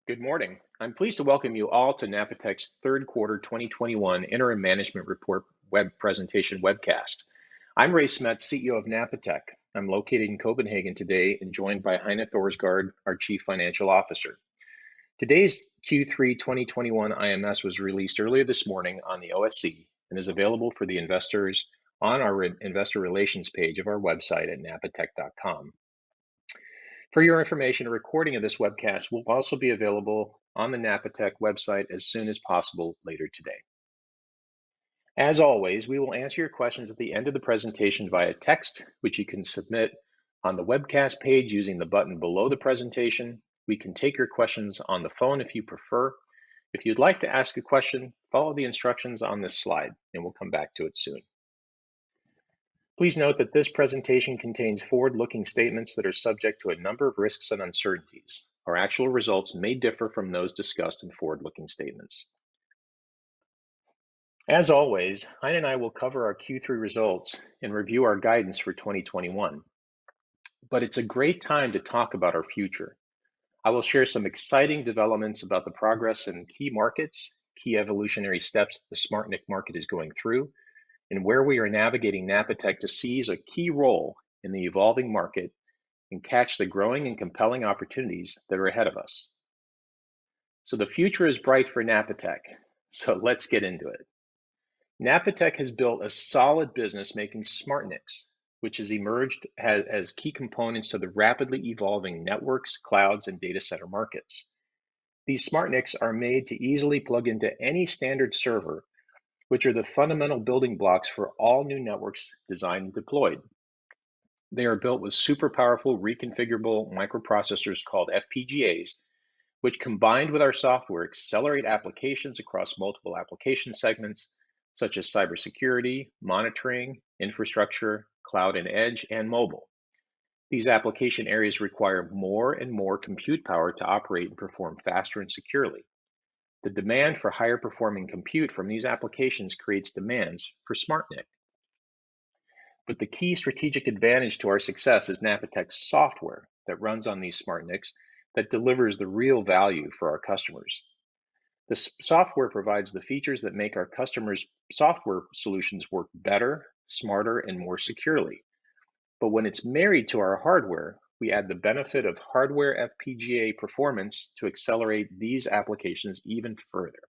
Good morning. I'm pleased to welcome you all to Napatech's third quarter 2021 interim management report web presentation webcast. I'm Ray Smet, CEO of Napatech. I'm located in Copenhagen today and joined by Heine Thorsgaard, our Chief Financial Officer. Today's Q3 2021 IMS was released earlier this morning on the OSC and is available for the investors on our investor relations page of our website at napatech.com. For your information, a recording of this webcast will also be available on the Napatech website as soon as possible later today. As always, we will answer your questions at the end of the presentation via text, which you can submit on the webcast page using the button below the presentation. We can take your questions on the phone if you prefer. If you'd like to ask a question, follow the instructions on this slide, and we'll come back to it soon. Please note that this presentation contains forward-looking statements that are subject to a number of risks and uncertainties. Our actual results may differ from those discussed in forward-looking statements. As always, Heine and I will cover our Q3 results and review our guidance for 2021. But it's a great time to talk about our future. I will share some exciting developments about the progress in key markets, key evolutionary steps the SmartNIC market is going through, and where we are navigating Napatech to seize a key role in the evolving market and catch the growing and compelling opportunities that are ahead of us. So the future is bright for Napatech. So let's get into it. Napatech has built a solid business making SmartNICs, which has emerged as key components to the rapidly evolving networks, clouds, and data center markets. These SmartNICs are made to easily plug into any standard server, which are the fundamental building blocks for all new networks designed and deployed. They are built with super powerful reconfigurable microprocessors called FPGAs, which combined with our software accelerate applications across multiple application segments, such as cybersecurity, monitoring, infrastructure, cloud and edge, and mobile. These application areas require more and more compute power to operate and perform faster and securely. The demand for higher performing compute from these applications creates demands for SmartNIC. But the key strategic advantage to our success is Napatech's software that runs on these SmartNICs that delivers the real value for our customers. The software provides the features that make our customers' software solutions work better, smarter, and more securely. But when it's married to our hardware, we add the benefit of hardware FPGA performance to accelerate these applications even further.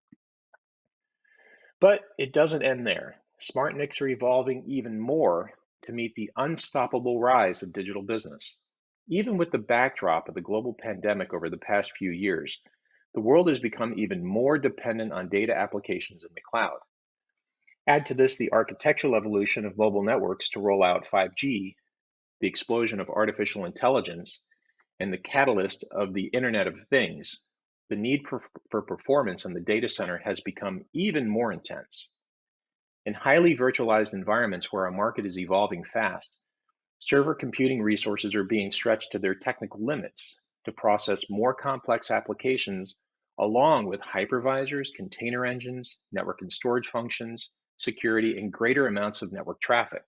But it doesn't end there. SmartNICs are evolving even more to meet the unstoppable rise of digital business. Even with the backdrop of the global pandemic over the past few years, the world has become even more dependent on data applications in the cloud. Add to this the architectural evolution of mobile networks to roll out 5G, the explosion of artificial intelligence, and the catalyst of the Internet of Things. The need for performance in the data center has become even more intense. In highly virtualized environments where our market is evolving fast, server computing resources are being stretched to their technical limits to process more complex applications along with hypervisors, container engines, network and storage functions, security, and greater amounts of network traffic.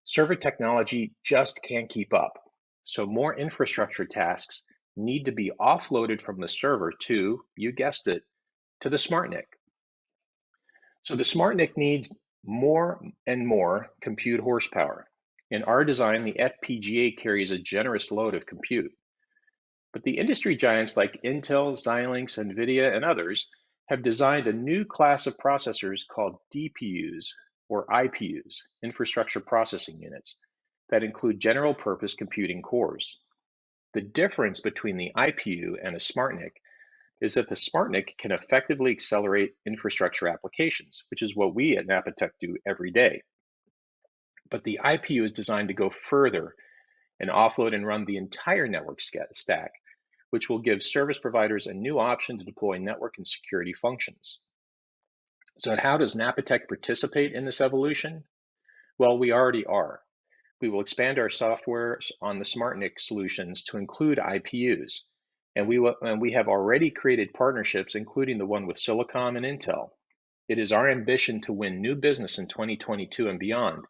Server technology just can't keep up, so more infrastructure tasks need to be offloaded from the server to, you guessed it, to the SmartNIC. So the SmartNIC needs more and more compute horsepower. In our design, the FPGA carries a generous load of compute. But the industry giants like Intel, Xilinx, NVIDIA, and others have designed a new class of processors called DPUs, or IPUs, infrastructure processing units, that include general purpose computing cores. The difference between the IPU and a SmartNIC is that the SmartNIC can effectively accelerate infrastructure applications, which is what we at Napatech do every day. But the IPU is designed to go further and offload and run the entire network stack, which will give service providers a new option to deploy network and security functions. So how does Napatech participate in this evolution? Well, we already are. We will expand our software on the SmartNIC solutions to include IPUs, and we have already created partnerships, including the one with Silicom and Intel. It is our ambition to win new business in 2022 and beyond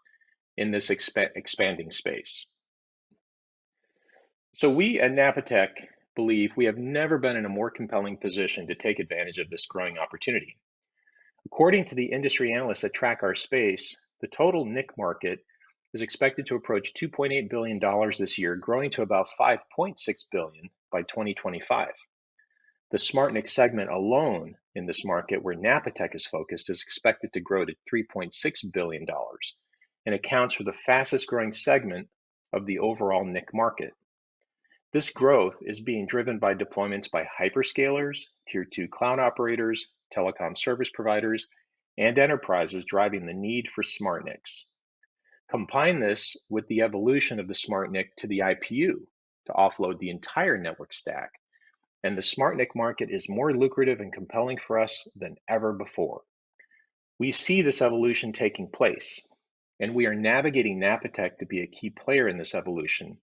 in this expanding space. So we at Napatech believe we have never been in a more compelling position to take advantage of this growing opportunity. According to the industry analysts that track our space, the total NIC market is expected to approach $2.8 billion this year, growing to about $5.6 billion by 2025. The SmartNIC segment alone in this market where Napatech is focused is expected to grow to $3.6 billion and accounts for the fastest growing segment of the overall NIC market. This growth is being driven by deployments by hyperscalers, tier 2 cloud operators, telecom service providers, and enterprises driving the need for SmartNICs. Combine this with the evolution of the SmartNIC to the IPU to offload the entire network stack, and the SmartNIC market is more lucrative and compelling for us than ever before. We see this evolution taking place, and we are navigating Napatech to be a key player in this evolution,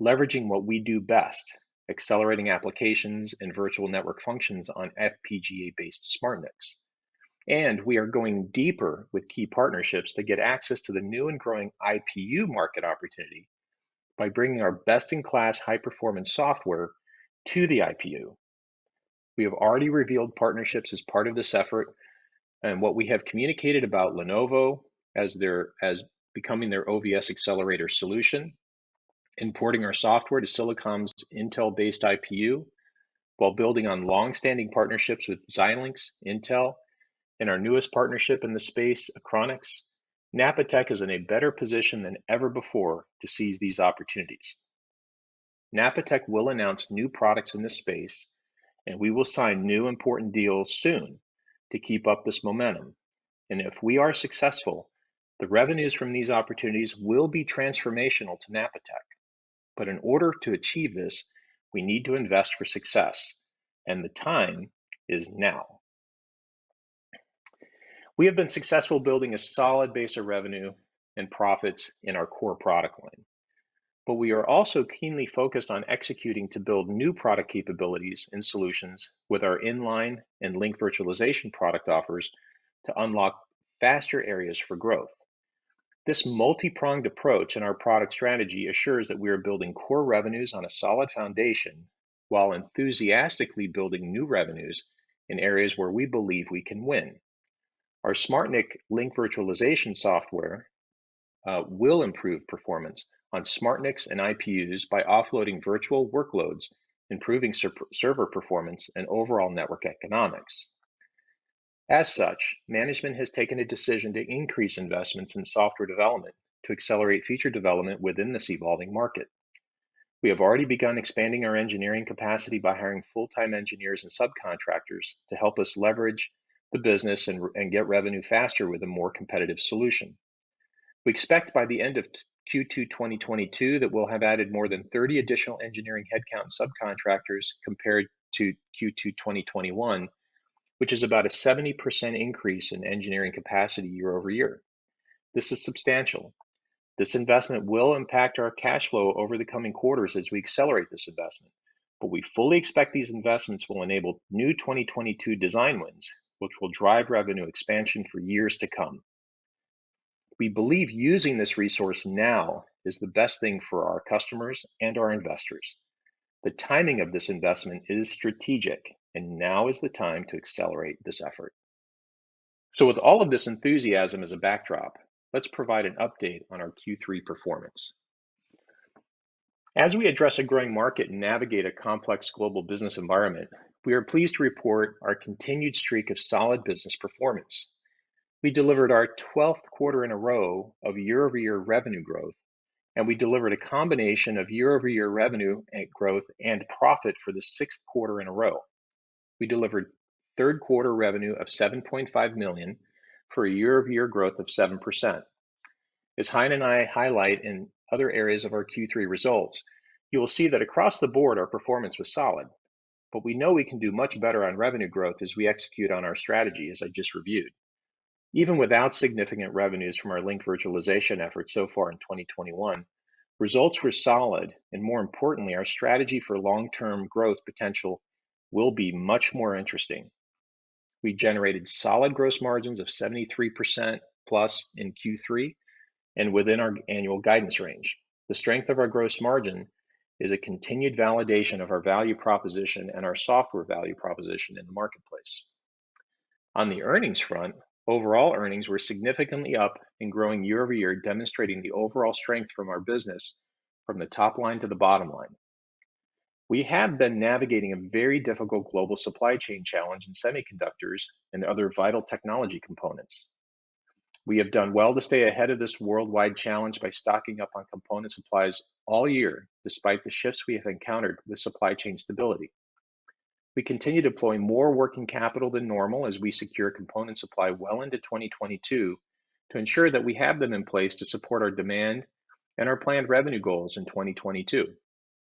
leveraging what we do best, accelerating applications and virtual network functions on FPGA-based SmartNICs. And we are going deeper with key partnerships to get access to the new and growing IPU market opportunity by bringing our best-in-class high-performance software to the IPU. We have already revealed partnerships as part of this effort, and what we have communicated about Lenovo as becoming their OVS accelerator solution, importing our software to Silicom's Intel-based IPU, while building on long-standing partnerships with Xilinx, Intel, and our newest partnership in the space, Acronix. Napatech is in a better position than ever before to seize these opportunities. Napatech will announce new products in this space, and we will sign new important deals soon to keep up this momentum. And if we are successful, the revenues from these opportunities will be transformational to Napatech. But in order to achieve this, we need to invest for success, and the time is now. We have been successful building a solid base of revenue and profits in our core product line, but we are also keenly focused on executing to build new product capabilities and solutions with our inline and link virtualization product offers to unlock faster areas for growth. This multi-pronged approach in our product strategy assures that we are building core revenues on a solid foundation while enthusiastically building new revenues in areas where we believe we can win. Our SmartNIC link virtualization software will improve performance on SmartNICs and IPUs by offloading virtual workloads, improving server performance and overall network economics. As such, management has taken a decision to increase investments in software development to accelerate feature development within this evolving market. We have already begun expanding our engineering capacity by hiring full-time engineers and subcontractors to help us leverage the business and get revenue faster with a more competitive solution. We expect by the end of Q2 2022 that we'll have added more than 30 additional engineering headcount subcontractors compared to Q2 2021, which is about a 70% increase in engineering capacity year over year. This is substantial. This investment will impact our cash flow over the coming quarters as we accelerate this investment, but we fully expect these investments will enable new 2022 design wins, which will drive revenue expansion for years to come. We believe using this resource now is the best thing for our customers and our investors. The timing of this investment is strategic, and now is the time to accelerate this effort. So with all of this enthusiasm as a backdrop, let's provide an update on our Q3 performance. As we address a growing market and navigate a complex global business environment, we are pleased to report our continued streak of solid business performance. We delivered our 12th quarter in a row of year-over-year revenue growth, and we delivered a combination of year-over-year revenue growth and profit for the 6th quarter in a row. We delivered third quarter revenue of $7.5 million for a year-over-year growth of 7%. As Hein and I highlight in other areas of our Q3 results, you will see that across the board our performance was solid, but we know we can do much better on revenue growth as we execute on our strategy, as I just reviewed. Even without significant revenues from our link virtualization efforts so far in 2021, results were solid, and more importantly, our strategy for long-term growth potential will be much more interesting. We generated solid gross margins of 73% plus in Q3 and within our annual guidance range. The strength of our gross margin is a continued validation of our value proposition and our software value proposition in the marketplace. On the earnings front, overall earnings were significantly up and growing year over year, demonstrating the overall strength from our business from the top line to the bottom line. We have been navigating a very difficult global supply chain challenge in semiconductors and other vital technology components. We have done well to stay ahead of this worldwide challenge by stocking up on component supplies all year, despite the shifts we have encountered with supply chain stability. We continue to deploy more working capital than normal as we secure component supply well into 2022 to ensure that we have them in place to support our demand and our planned revenue goals in 2022.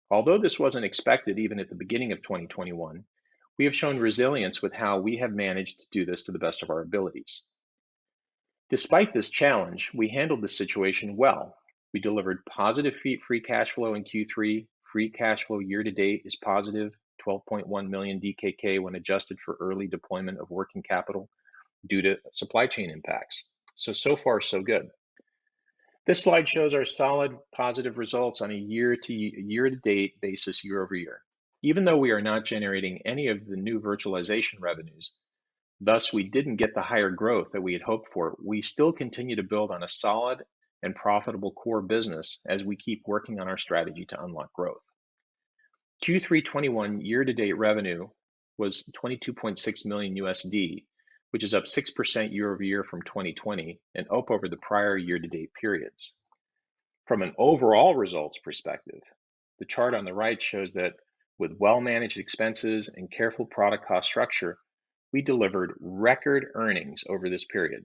Although this wasn't expected even at the beginning of 2021, we have shown resilience with how we have managed to do this to the best of our abilities. Despite this challenge, we handled the situation well. We delivered positive free cash flow in Q3. Free cash flow year to date is positive 12.1 million DKK when adjusted for early deployment of working capital due to supply chain impacts. So far, so good. This slide shows our solid positive results on a year to date basis year over year. Even though we are not generating any of the new virtualization revenues, thus we didn't get the higher growth that we had hoped for, we still continue to build on a solid and profitable core business as we keep working on our strategy to unlock growth. Q3 21 year-to-date revenue was 22.6 million USD, which is up 6% year over year from 2020 and up over the prior year-to-date periods. From an overall results perspective, the chart on the right shows that with well-managed expenses and careful product cost structure, we delivered record earnings over this period.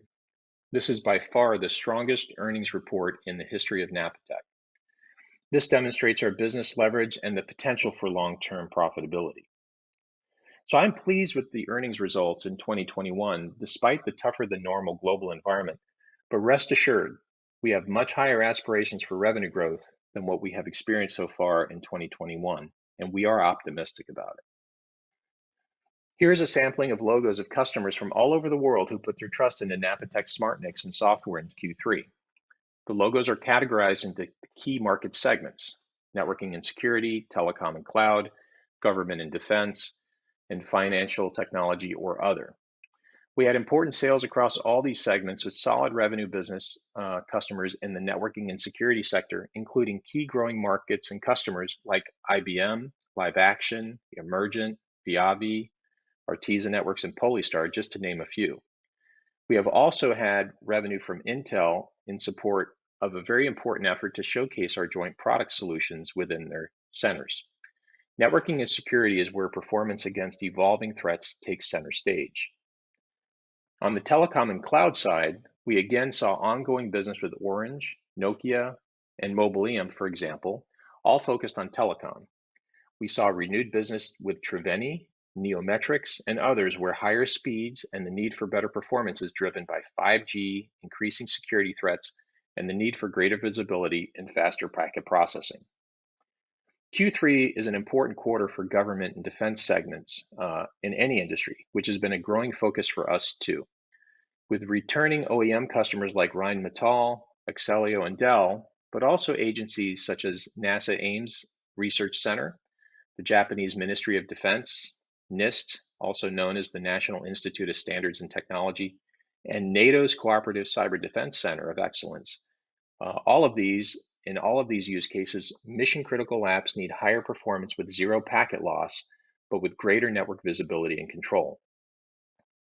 This is by far the strongest earnings report in the history of Napatech. This demonstrates our business leverage and the potential for long-term profitability. So I'm pleased with the earnings results in 2021, despite the tougher than normal global environment. But rest assured, we have much higher aspirations for revenue growth than what we have experienced so far in 2021, and we are optimistic about it. Here's a sampling of logos of customers from all over the world who put their trust into Napatech SmartNICs and software in Q3. The logos are categorized into key market segments: networking and security, telecom and cloud, government and defense, and financial technology or other. We had important sales across all these segments with solid revenue business customers in the networking and security sector, including key growing markets and customers like IBM, LiveAction, Emergent, Viavi, Arteza Networks, and Polystar, just to name a few. We have also had revenue from Intel in support of a very important effort to showcase our joint product solutions within their centers. Networking and security is where performance against evolving threats takes center stage. On the telecom and cloud side, we again saw ongoing business with Orange, Nokia, and Mobileum, for example, all focused on telecom. We saw renewed business with Triveni, Neometrics, and others where higher speeds and the need for better performance is driven by 5G, increasing security threats, and the need for greater visibility and faster packet processing. Q3 is an important quarter for government and defense segments in any industry, which has been a growing focus for us too. With returning OEM customers like Rheinmetall, Axellio, and Dell, but also agencies such as NASA Ames Research Center, the Japanese Ministry of Defense, NIST, also known as the National Institute of Standards and Technology, and NATO's Cooperative Cyber Defense Center of Excellence. In all of these use cases, mission-critical apps need higher performance with zero packet loss, but with greater network visibility and control.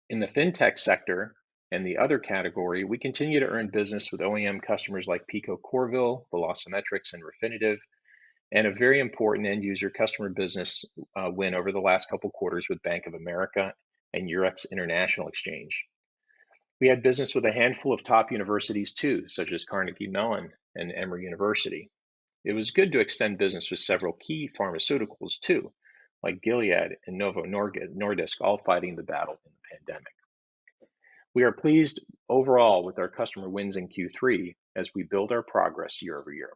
In the fintech sector and the other category, we continue to earn business with OEM customers like Pico Corville, Velocimetrics, and Refinitiv, and a very important end user customer business win over the last couple quarters with Bank of America and Eurex International Exchange. We had business with a handful of top universities too, such as Carnegie Mellon and Emory University. It was good to extend business with several key pharmaceuticals too, like Gilead and Novo Nordisk, all fighting the battle in the pandemic. We are pleased overall with our customer wins in Q3 as we build our progress year over year.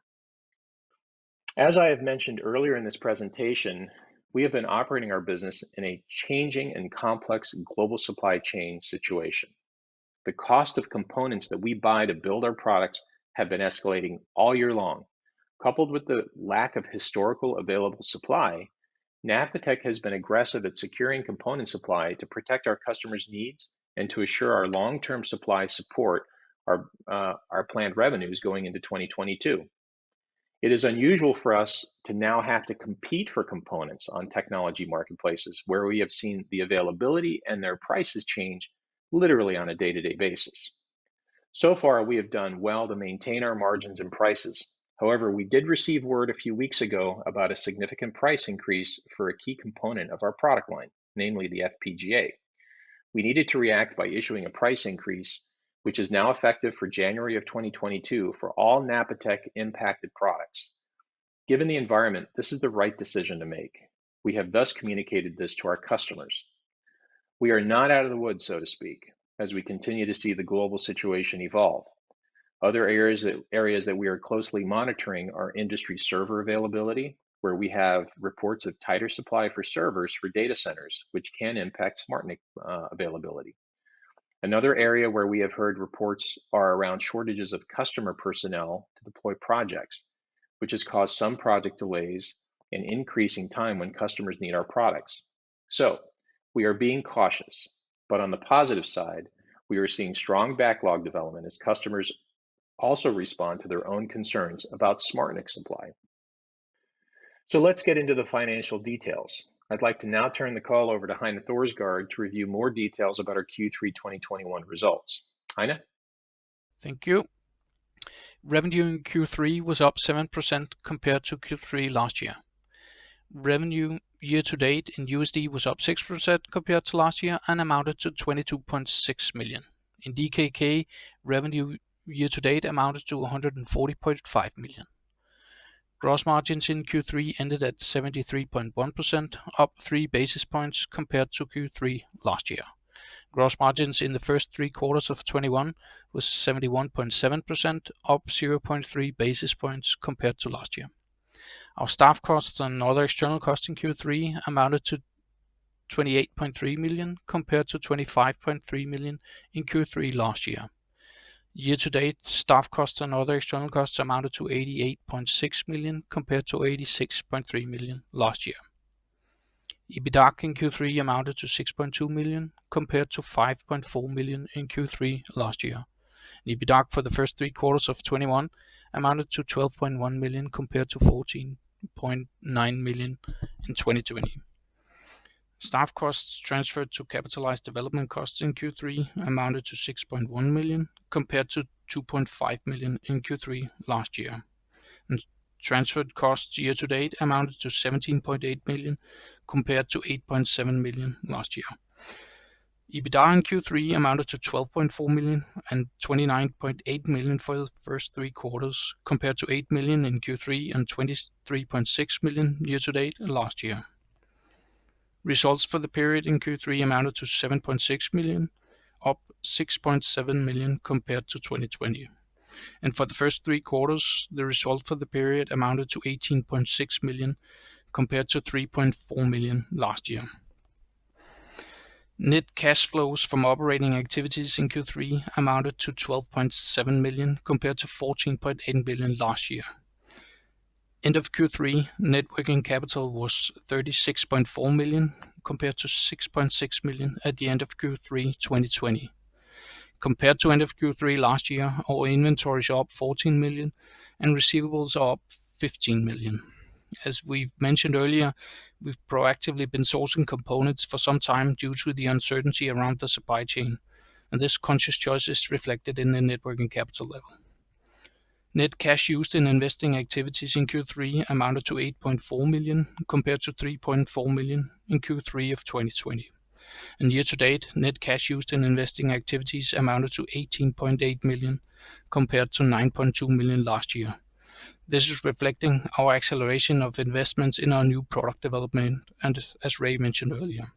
As I have mentioned earlier in this presentation, we have been operating our business in a changing and complex global supply chain situation. The cost of components that we buy to build our products have been escalating all year long, Coupled with the lack of historical available supply, Napatech has been aggressive at securing component supply to protect our customers' needs and to assure our long-term supply support our planned revenues going into 2022. It is unusual for us to now have to compete for components on technology marketplaces where we have seen the availability and their prices change literally on a day-to-day basis. So far, we have done well to maintain our margins and prices. However, we did receive word a few weeks ago about a significant price increase for a key component of our product line, namely the FPGA. We needed to react by issuing a price increase, which is now effective for January of 2022 for all Napatech impacted products. Given the environment, this is the right decision to make. We have thus communicated this to our customers. We are not out of the woods, so to speak, as we continue to see the global situation evolve. Other areas that we are closely monitoring are industry server availability, where we have reports of tighter supply for servers for data centers, which can impact SmartNIC availability. Another area where we have heard reports are around shortages of customer personnel to deploy projects, which has caused some project delays and increasing time when customers need our products. So we are being cautious, but on the positive side, we are seeing strong backlog development as customers also respond to their own concerns about SmartNIC supply. So let's get into the financial details. I'd like to now turn the call over to Heine Thorsgaard to review more details about our Q3 2021 results. Heine? Thank you. Revenue in Q3 was up 7% compared to Q3 last year. Revenue year to date in USD was up 6% compared to last year and amounted to 22.6 million. In DKK, revenue year to date amounted to 140.5 million. Gross margins in Q3 ended at 73.1%, up 3 basis points compared to Q3 last year. Gross margins in the first 3 quarters of 21 was 71.7%, up 0.3 basis points compared to last year. Our staff costs and other external costs in Q3 amounted to 28.3 million compared to 25.3 million in Q3 last year. Year to date, staff costs and other external costs amounted to 88.6 million compared to 86.3 million last year. EBITDA in Q3 amounted to 6.2 million compared to 5.4 million in Q3 last year. EBITDA for the first 3 quarters of 21 amounted to 12.1 million compared to 14.9 million in 2020. Staff costs transferred to capitalized development costs in Q3 amounted to 6.1 million compared to 2.5 million in Q3 last year. And transferred costs year to date amounted to 17.8 million compared to 8.7 million last year. EBITDA in Q3 amounted to 12.4 million and 29.8 million for the first 3 quarters compared to 8 million in Q3 and 23.6 million year to date last year. Results for the period in Q3 amounted to 7.6 million, up 6.7 million compared to 2020. And for the first 3 quarters, the result for the period amounted to 18.6 million compared to 3.4 million last year. Net cash flows from operating activities in Q3 amounted to 12.7 million compared to 14.8 million last year. End of Q3, net working capital was 36.4 million compared to 6.6 million at the end of Q3 2020. Compared to end of Q3 last year, our inventories are up 14 million and receivables are up 15 million. As we've mentioned earlier, we've proactively been sourcing components for some time due to the uncertainty around the supply chain, and this conscious choice is reflected in the net working capital level. Net cash used in investing activities in Q3 amounted to 8.4 million compared to 3.4 million in Q3 of 2020. And year to date, net cash used in investing activities amounted to 18.8 million compared to 9.2 million last year. This is reflecting our acceleration of investments in our new product development, and as Ray mentioned earlier.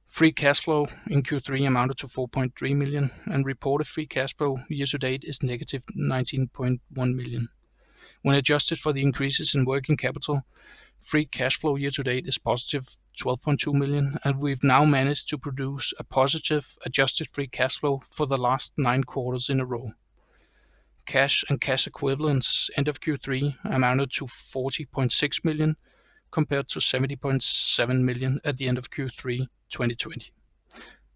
Free cash flow in Q3 amounted to 4.3 million, and reported free cash flow year to date is negative 19.1 million. When adjusted for the increases in working capital, free cash flow year to date is positive 12.2 million, and we've now managed to produce a positive adjusted free cash flow for the last 9 quarters in a row. Cash and cash equivalents end of Q3 amounted to 40.6 million compared to 70.7 million at the end of Q3 2020.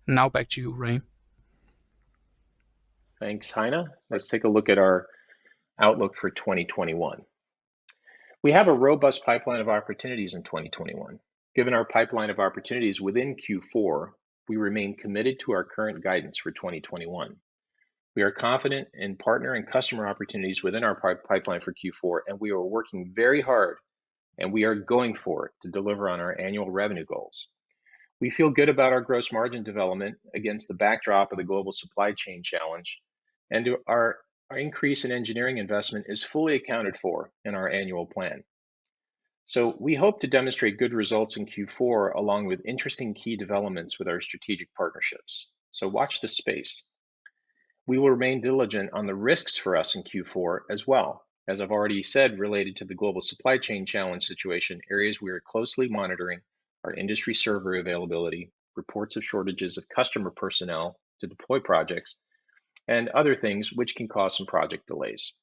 Now back to you, Ray. Thanks, Heine. Let's take a look at our outlook for 2021. We have a robust pipeline of opportunities in 2021. Given our pipeline of opportunities within Q4, we remain committed to our current guidance for 2021. We are confident in partner and customer opportunities within our pipeline for Q4, and we are working very hard, and we are going for it to deliver on our annual revenue goals. We feel good about our gross margin development against the backdrop of the global supply chain challenge, and our increase in engineering investment is fully accounted for in our annual plan. So we hope to demonstrate good results in Q4 along with interesting key developments with our strategic partnerships. So watch this space. We will remain diligent on the risks for us in Q4 as well. As I've already said, related to the global supply chain challenge situation, areas we are closely monitoring are industry server availability, reports of shortages of customer personnel to deploy projects, and other things which can cause some project delays.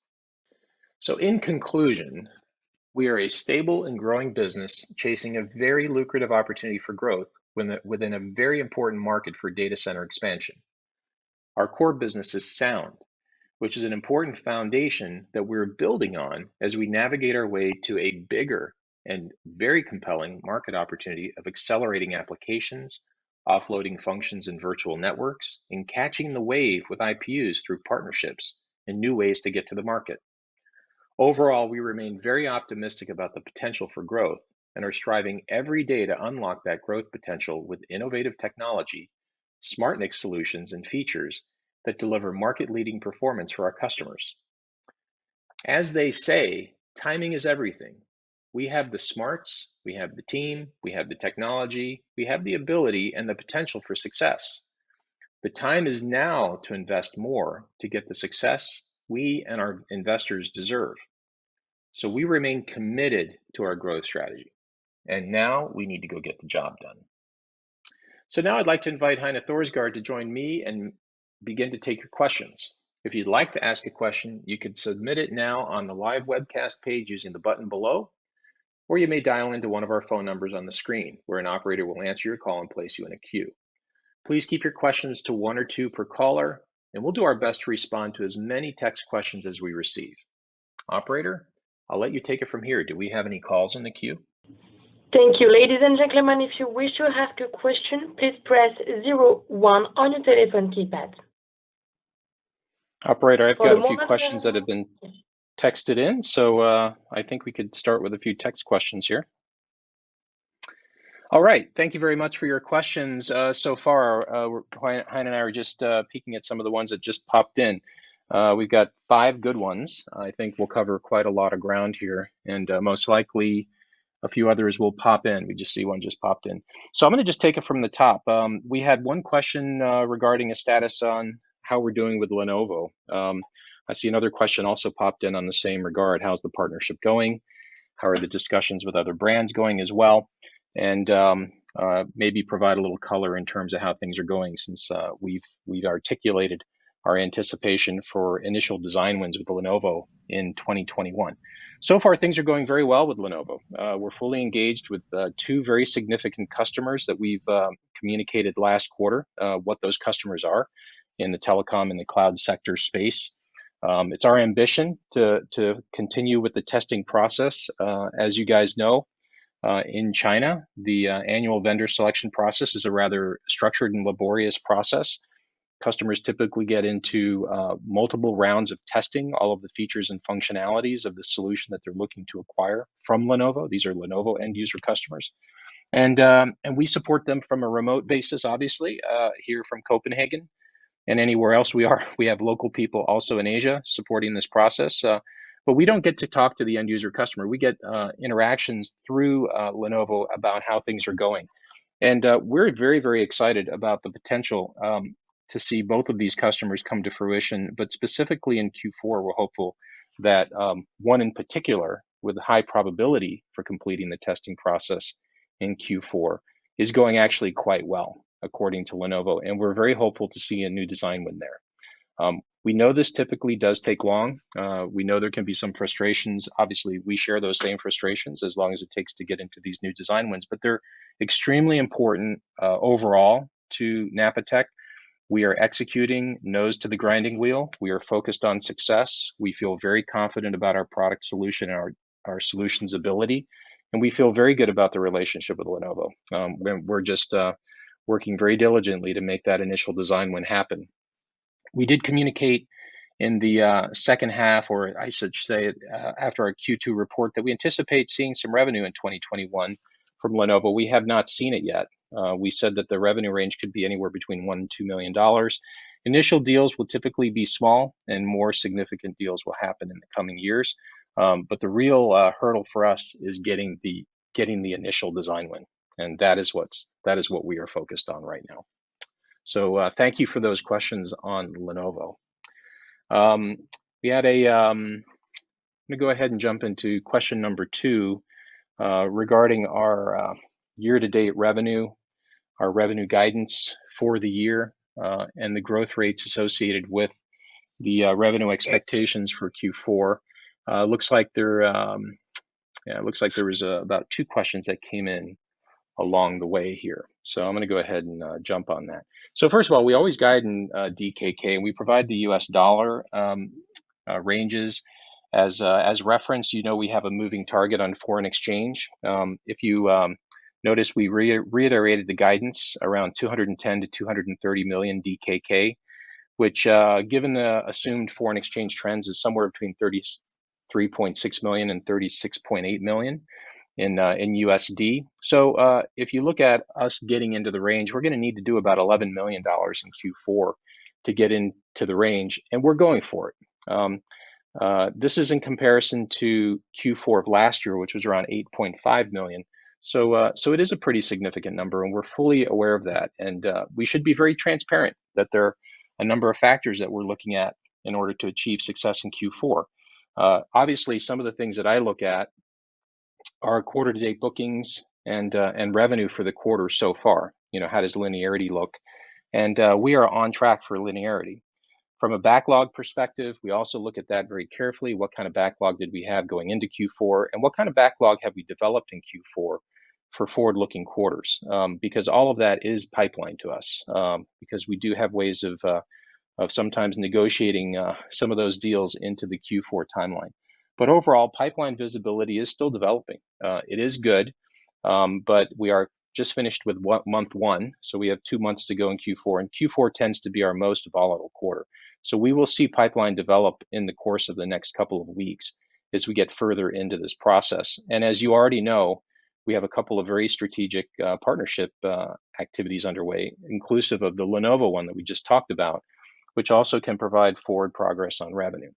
So in conclusion, we are a stable and growing business chasing a very lucrative opportunity for growth within a very important market for data center expansion. Our core business is sound, which is an important foundation that we're building on as we navigate our way to a bigger and very compelling market opportunity of accelerating applications, offloading functions in virtual networks, and catching the wave with IPUs through partnerships and new ways to get to the market. Overall, we remain very optimistic about the potential for growth and are striving every day to unlock that growth potential with innovative technology, SmartNIC solutions, and features that deliver market-leading performance for our customers. As they say, timing is everything. We have the smarts, we have the team, we have the technology, we have the ability and the potential for success. The time is now to invest more to get the success we and our investors deserve. So we remain committed to our growth strategy. And now we need to go get the job done. So now I'd like to invite Heine Thorsgaard to join me and begin to take your questions. If you'd like to ask a question, you can submit it now on the live webcast page using the button below, or you may dial into one of our phone numbers on the screen, where an operator will answer your call and place you in a queue. Please keep your questions to 1 or 2 per caller, and we'll do our best to respond to as many text questions as we receive. Operator, I'll let you take it from here. Do we have any calls in the queue? Thank you. Ladies and gentlemen, if you wish to ask a question, please press 01 on your telephone keypad. Operator, I've got a few questions that have been texted in, so I think we could start with a few text questions here. All right, thank you very much for your questions so far. Heine and I are just peeking at some of the ones that just popped in. We've got 5 good ones. I think we'll cover quite a lot of ground here, and most likely a few others will pop in. We just see one just popped in. So I'm going to just take it from the top. We had one question regarding a status on how we're doing with Lenovo. I see another question also popped in on the same regard. How's the partnership going? How are the discussions with other brands going as well? And maybe provide a little color in terms of how things are going, since we've articulated our anticipation for initial design wins with Lenovo in 2021. So far, things are going very well with Lenovo. We're fully engaged with 2 very significant customers that we've communicated last quarter, what those customers are in the telecom and the cloud sector space. It's our ambition to continue with the testing process. As you guys know, in China, the annual vendor selection process is a rather structured and laborious process. Customers typically get into multiple rounds of testing all of the features and functionalities of the solution that they're looking to acquire from Lenovo. These are Lenovo end user customers. And we support them from a remote basis, obviously, here from Copenhagen and anywhere else we are. We have local people also in Asia supporting this process. But we don't get to talk to the end user customer. We get interactions through Lenovo about how things are going. And we're very, very excited about the potential to see both of these customers come to fruition. But specifically in Q4, we're hopeful that one in particular with high probability for completing the testing process in Q4 is going actually quite well, according to Lenovo. And we're very hopeful to see a new design win there. We know this typically does take long. We know there can be some frustrations. Obviously, we share those same frustrations as long as it takes to get into these new design wins, but they're extremely important overall to Napatech. We are executing nose to the grinding wheel. We are focused on success. We feel very confident about our product solution and our solutions ability. And we feel very good about the relationship with Lenovo. We're just working very diligently to make that initial design win happen. We did communicate in the second half, or I should say after our Q2 report, that we anticipate seeing some revenue in 2021 from Lenovo. We have not seen it yet. We said that the revenue range could be anywhere between $1 and $2 million. Initial deals will typically be small, and more significant deals will happen in the coming years. But the real hurdle for us is getting the initial design win, and that is what we are focused on right now. So thank you for those questions on Lenovo. We had I'm going to go ahead and jump into question number 2 regarding our year-to-date revenue, our revenue guidance for the year, and the growth rates associated with the revenue expectations for Q4. Looks like there was about 2 questions that came in along the way here. So I'm going to go ahead and jump on that. So first of all, we always guide in DKK, and we provide the US dollar ranges as reference. You know, we have a moving target on foreign exchange. If you notice, we reiterated the guidance around 210 to 230 million DKK, which given the assumed foreign exchange trends is somewhere between 33.6 million and 36.8 million in USD. So if you look at us getting into the range, we're going to need to do about $11 million in Q4 to get into the range, and we're going for it. This is in comparison to Q4 of last year, which was around 8.5 million. So it is a pretty significant number, and we're fully aware of that. And we should be very transparent that there are a number of factors that we're looking at in order to achieve success in Q4. Obviously, some of the things that I look at are quarter-to-date bookings and revenue for the quarter so far. You know, how does linearity look? And we are on track for linearity. From a backlog perspective, we also look at that very carefully. What kind of backlog did we have going into Q4, and what kind of backlog have we developed in Q4 for forward-looking quarters? Because all of that is pipeline to us. Because we do have ways of sometimes negotiating some of those deals into the Q4 timeline. But overall, pipeline visibility is still developing. It is good, but we are just finished with month 1, so we have 2 months to go in Q4, and Q4 tends to be our most volatile quarter. So we will see pipeline develop in the course of the next couple of weeks as we get further into this process. And as you already know, we have a couple of very strategic partnership activities underway, inclusive of the Lenovo one that we just talked about, which also can provide forward progress on revenue.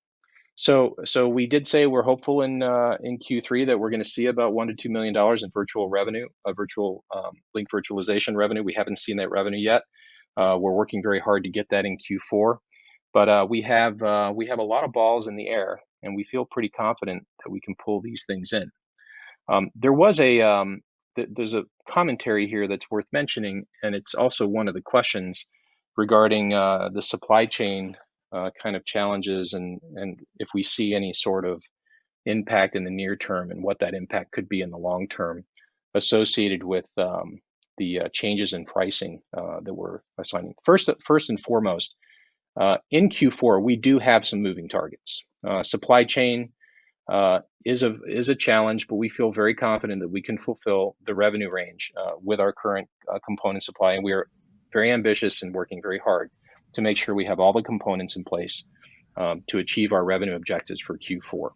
So we did say we're hopeful in Q3 that we're going to see about $1 to $2 million in virtual revenue, virtual link virtualization revenue. We haven't seen that revenue yet. We're working very hard to get that in Q4, but we have a lot of balls in the air, and we feel pretty confident that we can pull these things in. There's a commentary here that's worth mentioning, and it's also one of the questions regarding the supply chain kind of challenges, and if we see any sort of impact in the near term and what that impact could be in the long term associated with the changes in pricing that we're assigning. First and foremost, in Q4, we do have some moving targets. Supply chain is a challenge, but we feel very confident that we can fulfill the revenue range with our current component supply, and we are very ambitious and working very hard to make sure we have all the components in place to achieve our revenue objectives for Q4.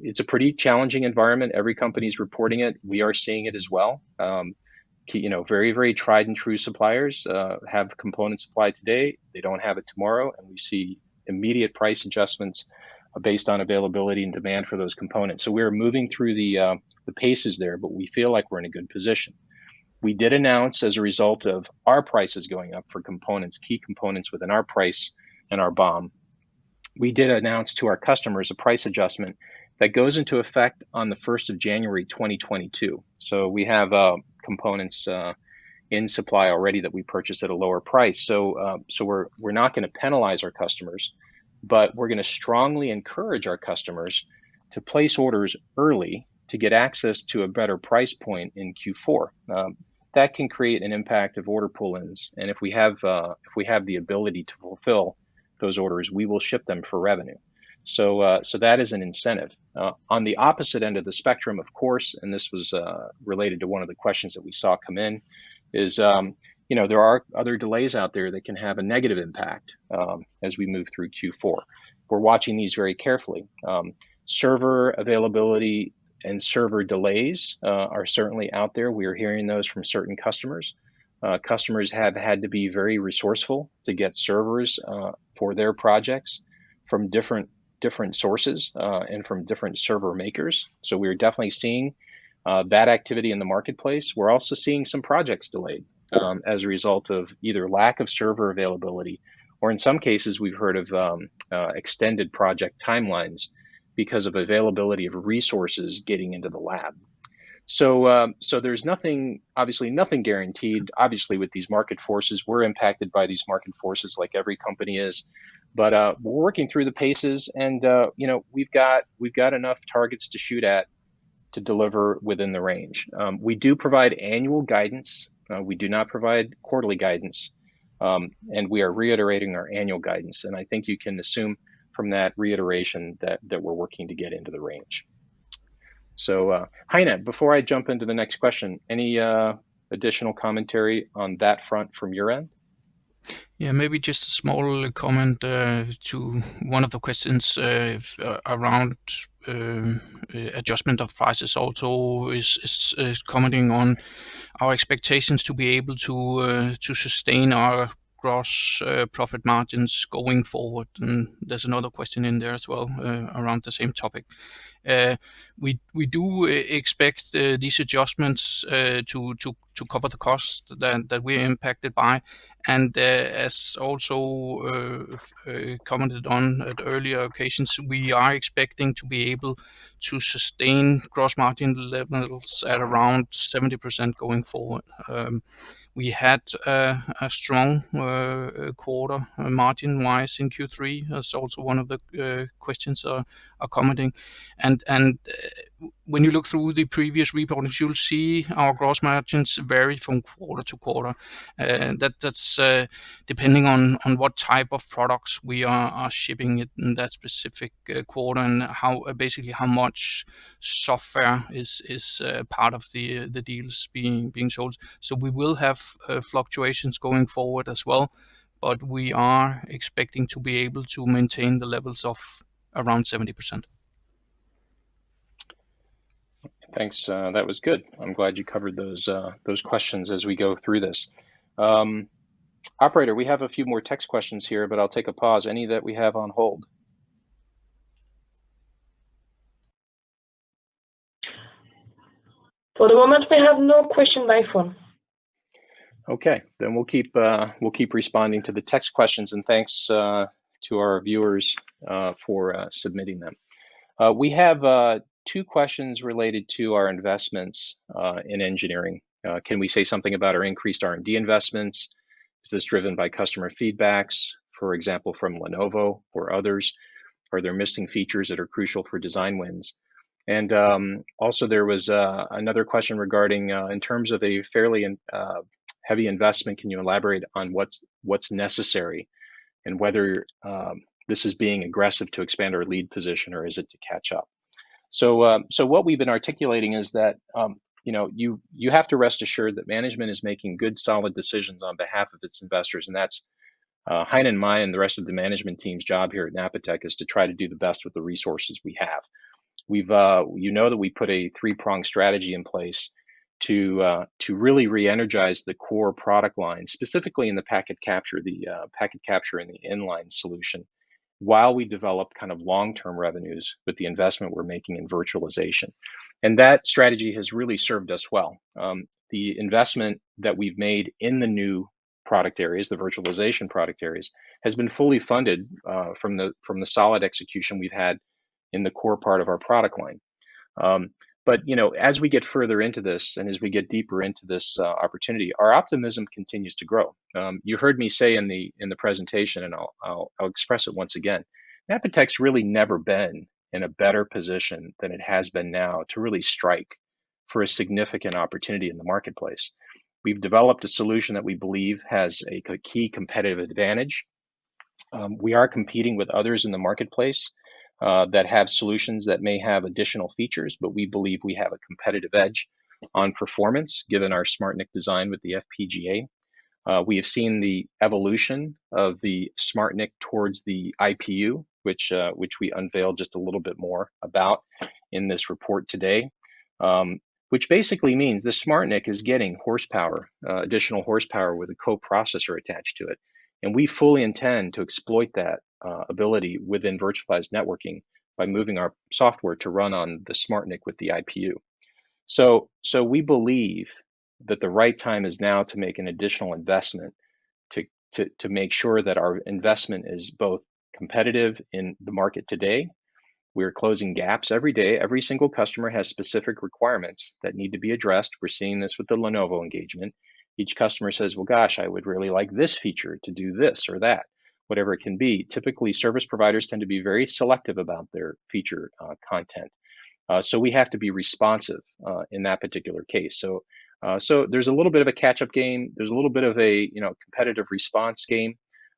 It's a pretty challenging environment. Every company's reporting it. We are seeing it as well. You know, very, very tried and true suppliers have component supply today. They don't have it tomorrow, and we see immediate price adjustments based on availability and demand for those components. So we're moving through the paces there, but we feel like we're in a good position. We did announce, as a result of our prices going up for components, key components within our price and our BOM, we did announce to our customers a price adjustment that goes into effect on the 1st of January 2022. So we have components in supply already that we purchased at a lower price. So we're not going to penalize our customers but we're going to strongly encourage our customers to place orders early to get access to a better price point in Q4. That can create an impact of order pull-ins, and if we have the ability to fulfill those orders, we will ship them for revenue. So that is an incentive. On the opposite end of the spectrum, of course, and this was related to one of the questions that we saw come in, is there are other delays out there that can have a negative impact as we move through Q4. We're watching these very carefully. Server availability and server delays are certainly out there. We are hearing those from certain customers. Customers have had to be very resourceful to get servers for their projects from different sources and from different server makers. So we're definitely seeing that activity in the marketplace. We're also seeing some projects delayed as a result of either lack of server availability, or in some cases we've heard of extended project timelines because of availability of resources getting into the lab. So there's obviously nothing guaranteed. Obviously, with these market forces, we're impacted by these market forces like every company is. But we're working through the paces, and we've got enough targets to shoot at to deliver within the range. We do provide annual guidance. We do not provide quarterly guidance, and we are reiterating our annual guidance. And I think you can assume from that reiteration that we're working to get into the range. So Heine, before I jump into the next question, any additional commentary on that front from your end? Yeah, maybe just a small comment to one of the questions around adjustment of prices. Also is commenting on our expectations to be able to sustain our gross profit margins going forward. And there's another question in there as well around the same topic. We do expect these adjustments to cover the costs that we're impacted by, and as also commented on at earlier occasions, we are expecting to be able to sustain gross margin levels at around 70% going forward. We had a strong quarter margin-wise in Q3. That's also one of the questions are commenting. And when you look through the previous reports, you'll see our gross margins vary from quarter to quarter. That's depending on what type of products we are shipping in that specific quarter, and how much software is part of the deals being sold. So we will have fluctuations going forward as well, but we are expecting to be able to maintain the levels of around 70%. Thanks. That was good. I'm glad you covered those questions as we go through this. Operator, we have a few more text questions here, but I'll take a pause. Any that we have on hold? For the moment, we have no question by phone. Okay, then we'll keep responding to the text questions, and thanks to our viewers for submitting them. We have two questions related to our investments in engineering. Can we say something about our increased R&D investments? Is this driven by customer feedbacks, for example, from Lenovo or others? Are there missing features that are crucial for design wins? And also there was another question regarding in terms of a fairly heavy investment, can you elaborate on what's necessary and whether this is being aggressive to expand our lead position, or is it to catch up? So what we've been articulating is that you have to rest assured that management is making good, solid decisions on behalf of its investors, and that's Heine and my and the rest of the management team's job here at Napatech is to try to do the best with the resources we have. We've that we put a three-pronged strategy in place to really re-energize the core product line, specifically in the packet capture and the inline solution, while we develop kind of long-term revenues with the investment we're making in virtualization. And that strategy has really served us well. The investment that we've made in the new product areas, the virtualization product areas, has been fully funded from the solid execution we've had in the core part of our product line. But as we get further into this and as we get deeper into this opportunity, our optimism continues to grow. You heard me say in the presentation, and I'll express it once again, Napatech's really never been in a better position than it has been now to really strike for a significant opportunity in the marketplace. We've developed a solution that we believe has a key competitive advantage. We are competing with others in the marketplace that have solutions that may have additional features, but we believe we have a competitive edge on performance given our SmartNIC design with the FPGA. We have seen the evolution of the SmartNIC towards the IPU, which we unveiled just a little bit more about in this report today, which basically means the SmartNIC is getting horsepower, additional horsepower with a coprocessor attached to it. And we fully intend to exploit that ability within virtualized networking by moving our software to run on the SmartNIC with the IPU. So we believe that the right time is now to make an additional investment to make sure that our investment is both competitive in the market today. We're closing gaps every day. Every single customer has specific requirements that need to be addressed. We're seeing this with the Lenovo engagement. Each customer says, well, gosh, I would really like this feature to do this or that, whatever it can be. Typically, service providers tend to be very selective about their feature content. So we have to be responsive in that particular case. So there's a little bit of a catch-up game. There's a little bit of a competitive response game,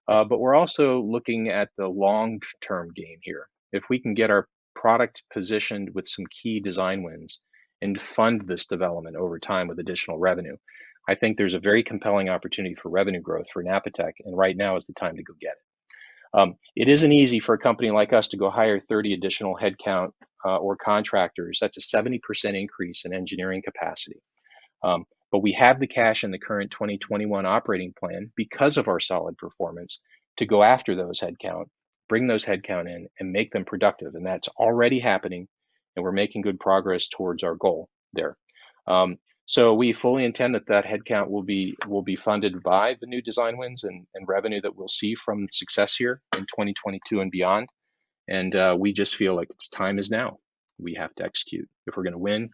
but we're also looking at the long-term game here. If we can get our product positioned with some key design wins and fund this development over time with additional revenue, I think there's a very compelling opportunity for revenue growth for Napatech, and right now is the time to go get it. It isn't easy for a company like us to go hire 30 additional headcount or contractors. That's a 70% increase in engineering capacity. But we have the cash in the current 2021 operating plan because of our solid performance to go after those headcount, bring those headcount in and make them productive. And that's already happening. And we're making good progress towards our goal there. So we fully intend that headcount will be funded by the new design wins and revenue that we'll see from success here in 2022 and beyond. And we just feel like time is now. We have to execute. If we're going to win,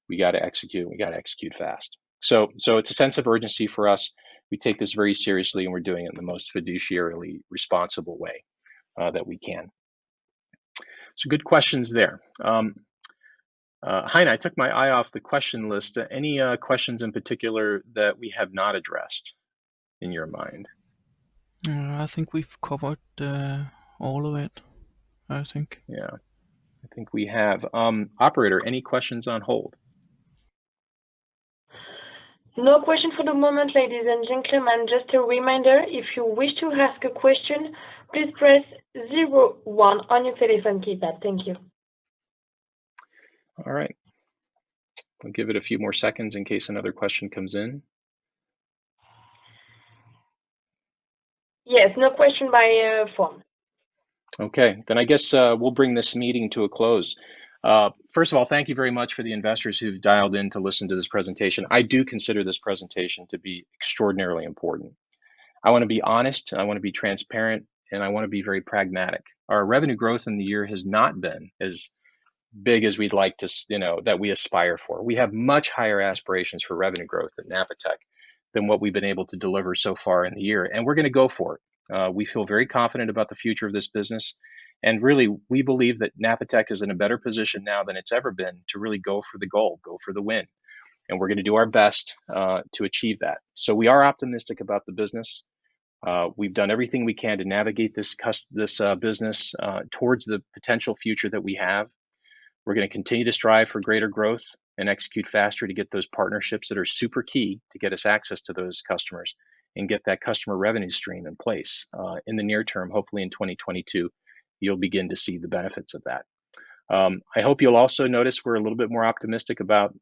we got to execute. We got to execute fast. So it's a sense of urgency for us. We take this very seriously, and we're doing it in the most fiduciarily responsible way that we can. So good questions there. Heine, I took my eye off the question list. Any questions in particular that we have not addressed in your mind? I think we've covered all of it, I think. Yeah, I think we have. Operator, any questions on hold? No question for the moment, ladies and gentlemen. Just a reminder, if you wish to ask a question, please press 01 on your telephone keypad. Thank you. All right. I'll give it a few more seconds in case another question comes in. Yes, no question by phone. Okay, then I guess we'll bring this meeting to a close. First of all, thank you very much for the investors who've dialed in to listen to this presentation. I do consider this presentation to be extraordinarily important. I want to be honest, I want to be transparent, and I want to be very pragmatic. Our revenue growth in the year has not been as big as we'd like to, that we aspire for. We have much higher aspirations for revenue growth at Napatech than what we've been able to deliver so far in the year, and we're going to go for it. We feel very confident about the future of this business. And really, we believe that Napatech is in a better position now than it's ever been to really go for the goal, go for the win. And we're going to do our best to achieve that. So we are optimistic about the business. We've done everything we can to navigate this business towards the potential future that we have. We're going to continue to strive for greater growth and execute faster to get those partnerships that are super key to get us access to those customers and get that customer revenue stream in place. In the near term, hopefully in 2022, you'll begin to see the benefits of that. I hope you'll also notice we're a little bit more optimistic about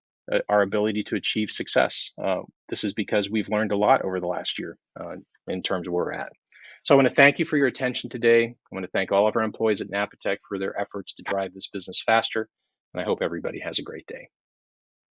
our ability to achieve success. This is because we've learned a lot over the last year in terms of where we're at. So I want to thank you for your attention today. I want to thank all of our employees at Napatech for their efforts to drive this business faster. And I hope everybody has a great day.